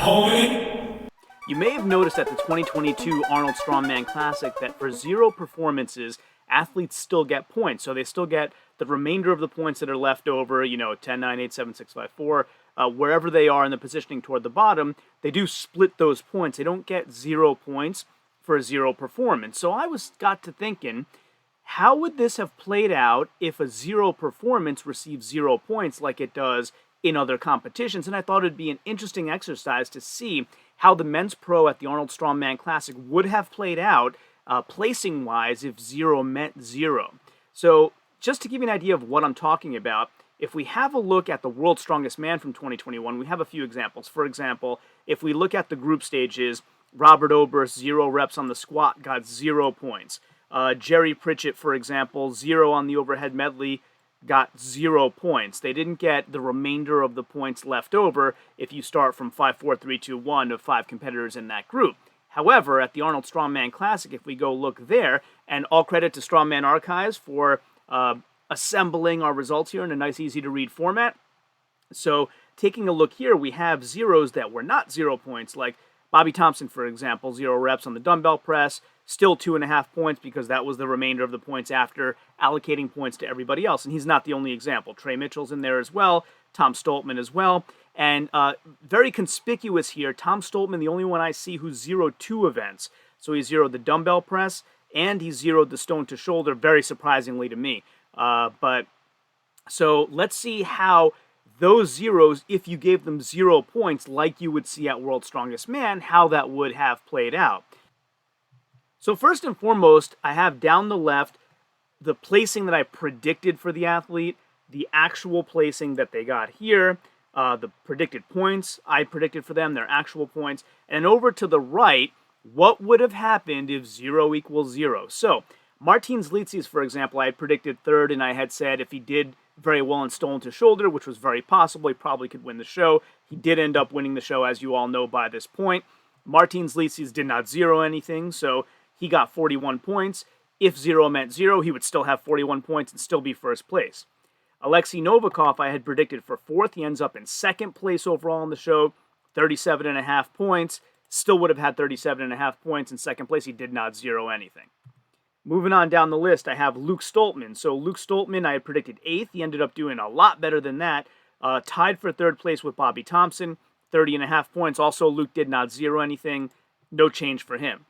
homie. You may have noticed at the 2022 Arnold Strongman Classic that for 0 performances, athletes still get points. So they still get the remainder of the points that are left over, 10, 9, 8, 7, 6, 5, 4, wherever they are in the positioning toward the bottom, they do split those points. They don't get 0 points for a 0 performance. So I got to thinking, how would this have played out if a 0 performance receives 0 points like it does in other competitions? And I thought it'd be an interesting exercise to see how the men's pro at the Arnold Strongman Classic would have played out placing-wise if 0 meant 0. So just to give you an idea of what I'm talking about, if we have a look at the World's Strongest Man from 2021, we have a few examples. For example, if we look at the group stages, Robert Oberst, 0 reps on the squat, got 0 points. Jerry Pritchett, for example, 0 on the overhead medley, got 0 points. They didn't get the remainder of the points left over if you start from 5, 4, 3, 2, 1 of 5 competitors in that group. However, at the Arnold Strongman Classic, if we go look there, and all credit to Strongman Archives for assembling our results here in a nice, easy-to-read format. So taking a look here, we have zeros that were not 0 points, like Bobby Thompson, for example, 0 reps on the dumbbell press, still 2.5 points because that was the remainder of the points after allocating points to everybody else. And he's not the only example. Trey Mitchell's in there as well, Tom Stoltman as well. And very conspicuous here, Tom Stoltman, the only one I see who's 0 2 events. So he 0'd the dumbbell press, and he 0'd the stone to shoulder, very surprisingly to me. So let's see how those zeros, if you gave them 0 points, like you would see at World's Strongest Man, how that would have played out. So first and foremost, I have down the left the placing that I predicted for the athlete, the actual placing that they got here, the predicted points I predicted for them, their actual points, and over to the right, what would have happened if 0 equals 0. So Martin Zlitzis, for example, I had predicted 3rd, and I had said if he did very well in stone to shoulder, which was very possible, he probably could win the show. He did end up winning the show, as you all know by this point. Martin Zlitzis did not 0 anything, so he got 41 points. If 0 meant 0, he would still have 41 points and still be first place. Alexei Novikov, I had predicted for 4th. He ends up in 2nd place overall in the show, 37.5 points. Still would have had 37.5 points in 2nd place. He did not 0 anything. Moving on down the list, I have Luke Stoltman. So Luke Stoltman, I had predicted 8th. He ended up doing a lot better than that. Tied for 3rd place with Bobby Thompson, 30.5 points. Also, Luke did not 0 anything. No change for him.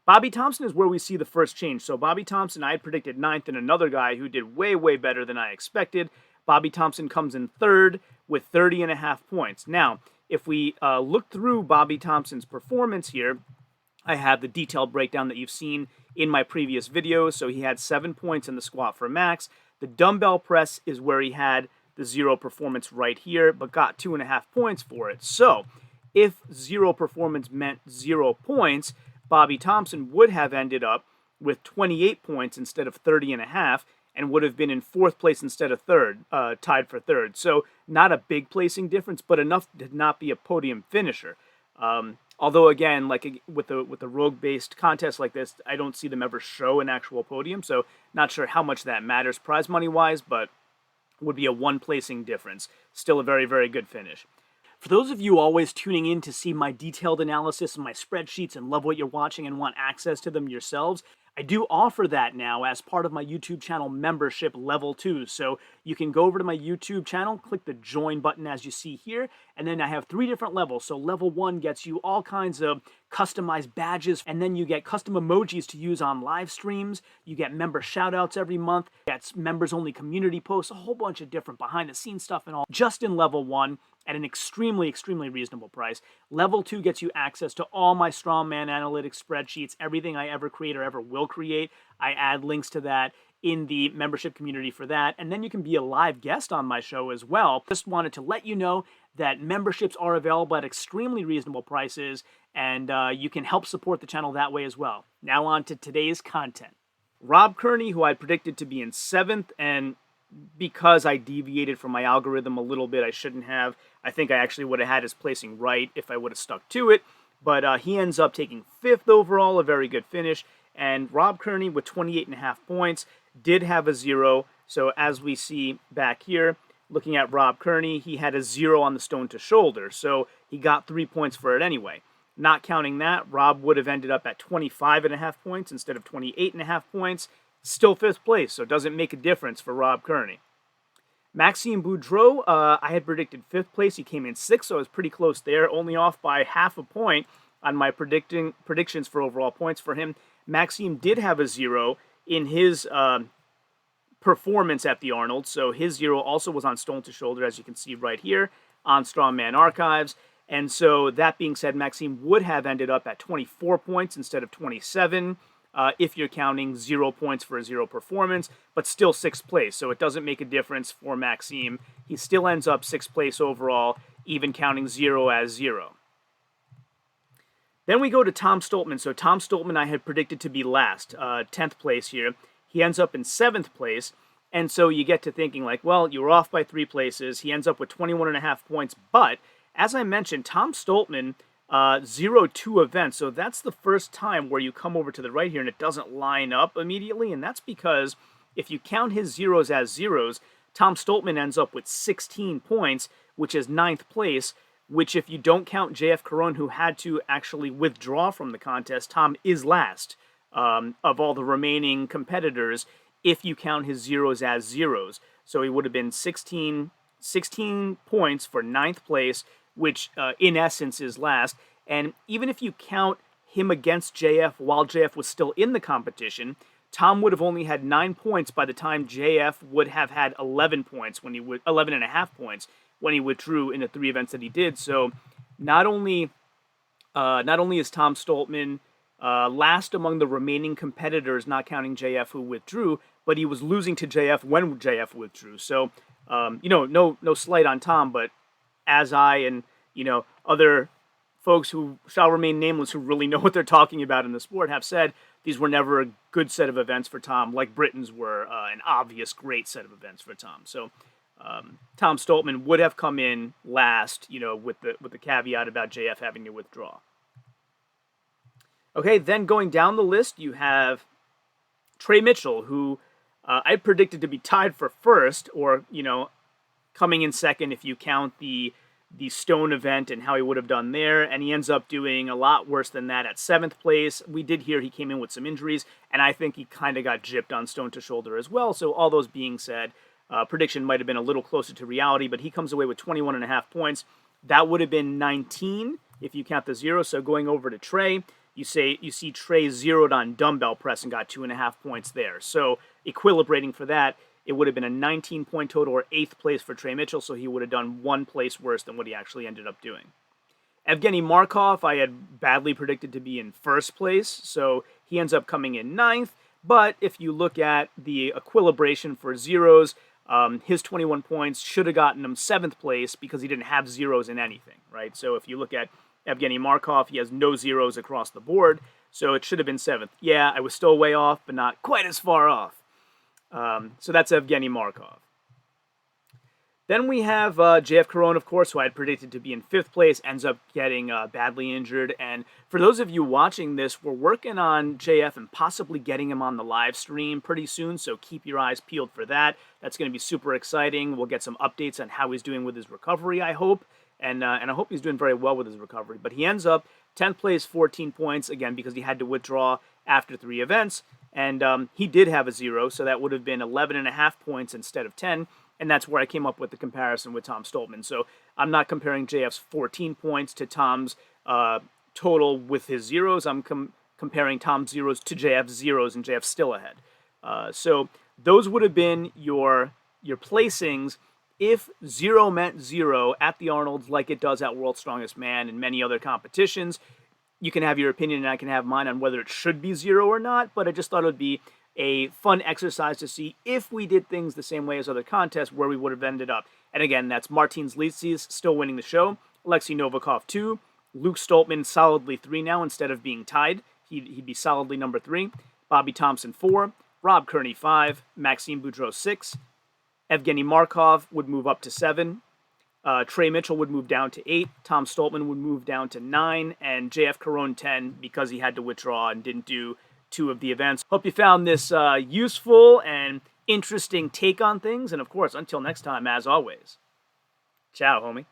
Bobby Thompson is where we see the first change. So Bobby Thompson, I had predicted 9th, and another guy who did way, way better than I expected. Bobby Thompson comes in 3rd with 30.5 points. Now, if we look through Bobby Thompson's performance here, I have the detailed breakdown that you've seen in my previous videos. So he had 7 points in the squat for max. The dumbbell press is where he had the 0 performance right here, but got 2.5 points for it. So if 0 performance meant 0 points, Bobby Thompson would have ended up with 28 points instead of 30.5 and would have been in 4th place instead of 3rd, tied for 3rd. So not a big placing difference, but enough to not be a podium finisher. Although, again, like with a rogue-based contest like this, I don't see them ever show an actual podium, so not sure how much that matters prize money-wise, but would be a 1 placing difference. Still a very, very good finish. For those of you always tuning in to see my detailed analysis and my spreadsheets and love what you're watching and want access to them yourselves, I do offer that now as part of my YouTube channel membership level 2. So you can go over to my YouTube channel, click the join button as you see here, and then I have 3 different levels. So level 1 gets you all kinds of customized badges, and then you get custom emojis to use on live streams. You get member shoutouts every month. That's members only community posts, a whole bunch of different behind the scenes stuff and all, just in level 1. At an extremely, extremely reasonable price. Level 2 gets you access to all my Strongman analytics spreadsheets, everything I ever create or ever will create. I add links to that in the membership community for that. And then you can be a live guest on my show as well. Just wanted to let you know that memberships are available at extremely reasonable prices, and you can help support the channel that way as well. Now on to today's content. Rob Kearney, who I predicted to be in 7th, and because I deviated from my algorithm a little bit, I shouldn't have. I think I actually would have had his placing right if I would have stuck to it. But he ends up taking 5th overall, a very good finish. And Rob Kearney with 28.5 points did have a 0. So as we see back here, looking at Rob Kearney, he had a 0 on the stone to shoulder, so he got 3 points for it anyway. Not counting that, Rob would have ended up at 25.5 points instead of 28.5 points. Still 5th place, so it doesn't make a difference for Rob Kearney. Maxime Boudreau, I had predicted 5th place. He came in 6th, so I was pretty close there, only off by half a point on my predictions for overall points for him. Maxime did have a 0 in his performance at the Arnold, so his 0 also was on stone to shoulder, as you can see right here on Strongman Archives. And so that being said, Maxime would have ended up at 24 points instead of 27 if you're counting 0 points for a 0 performance, but still 6th place. So it doesn't make a difference for Maxime. He still ends up 6th place overall, even counting 0 as 0. Then we go to Tom Stoltman. So Tom Stoltman I had predicted to be last, 10th place here. He ends up in 7th place. And so you get to thinking like, well, you were off by 3 places. He ends up with 21.5 points, but as I mentioned, Tom Stoltman, 0-2 events. So that's the first time where you come over to the right here and it doesn't line up immediately. And that's because if you count his zeros as zeros, Tom Stoltman ends up with 16 points, which is 9th place, which if you don't count JF Caron, who had to actually withdraw from the contest, Tom is last of all the remaining competitors if you count his zeros as zeros. So he would have been 16 points for 9th place, which in essence is last. And even if you count him against JF while JF was still in the competition, Tom would have only had 9 points by the time JF would have had 11 points when he would 11.5 points when he withdrew in the 3 events that he did. So not only is Tom Stoltman last among the remaining competitors, not counting JF who withdrew, but he was losing to JF when JF withdrew. So no slight on Tom, but as I and other folks who shall remain nameless who really know what they're talking about in the sport have said, these were never a good set of events for Tom, like Britain's were an obvious great set of events for Tom. So Tom Stoltman would have come in last, with the caveat about JF having to withdraw. Okay, then going down the list, you have Trey Mitchell, who I predicted to be tied for first, or coming in second if you count the stone event and how he would have done there, and he ends up doing a lot worse than that at 7th place. We did hear he came in with some injuries, and I think he kind of got gypped on stone to shoulder as well. So all those being said, prediction might have been a little closer to reality, but he comes away with 21.5 points. That would have been 19 if you count the 0. So going over to Trey, you see Trey zeroed on dumbbell press and got 2.5 points there. So equilibrating for that, it would have been a 19-point total, or 8th place for Trey Mitchell, so he would have done 1 place worse than what he actually ended up doing. Evgeny Markov, I had badly predicted to be in 1st place, so he ends up coming in 9th. But if you look at the equilibration for zeros, his 21 points should have gotten him 7th place because he didn't have zeros in anything, right? So if you look at Evgeny Markov, he has no zeros across the board, so it should have been 7th. Yeah, I was still way off, but not quite as far off. So that's Evgeny Markov. Then we have JF Caron, of course, who I had predicted to be in 5th place, ends up getting badly injured. And for those of you watching this, we're working on JF and possibly getting him on the live stream pretty soon, so keep your eyes peeled for that. That's going to be super exciting. We'll get some updates on how he's doing with his recovery, I hope. And I hope he's doing very well with his recovery. But he ends up 10th place, 14 points, again, because he had to withdraw after 3 events. And he did have a 0, so that would have been 11.5 points instead of 10. And that's where I came up with the comparison with Tom Stoltman. So I'm not comparing JF's 14 points to Tom's total with his zeros. I'm comparing Tom's zeros to JF's zeros, and JF's still ahead. So those would have been your placings if 0 meant 0 at the Arnold's, like it does at World's Strongest Man and many other competitions. You can have your opinion and I can have mine on whether it should be 0 or not, but I just thought it would be a fun exercise to see if we did things the same way as other contests, where we would have ended up. And again, that's Martins Licis still winning the show, Alexei Novikov 2, Luke Stoltman solidly 3 now instead of being tied. He'd be solidly number 3, Bobby Thompson 4, Rob Kearney 5, Maxime Boudreau 6, Evgeny Markov would move up to 7, Trey Mitchell would move down to 8, Tom Stoltman would move down to 9, and JF Caron 10 because he had to withdraw and didn't do 2 of the events. Hope you found this useful and interesting take on things. And of course, until next time, as always, ciao, homie.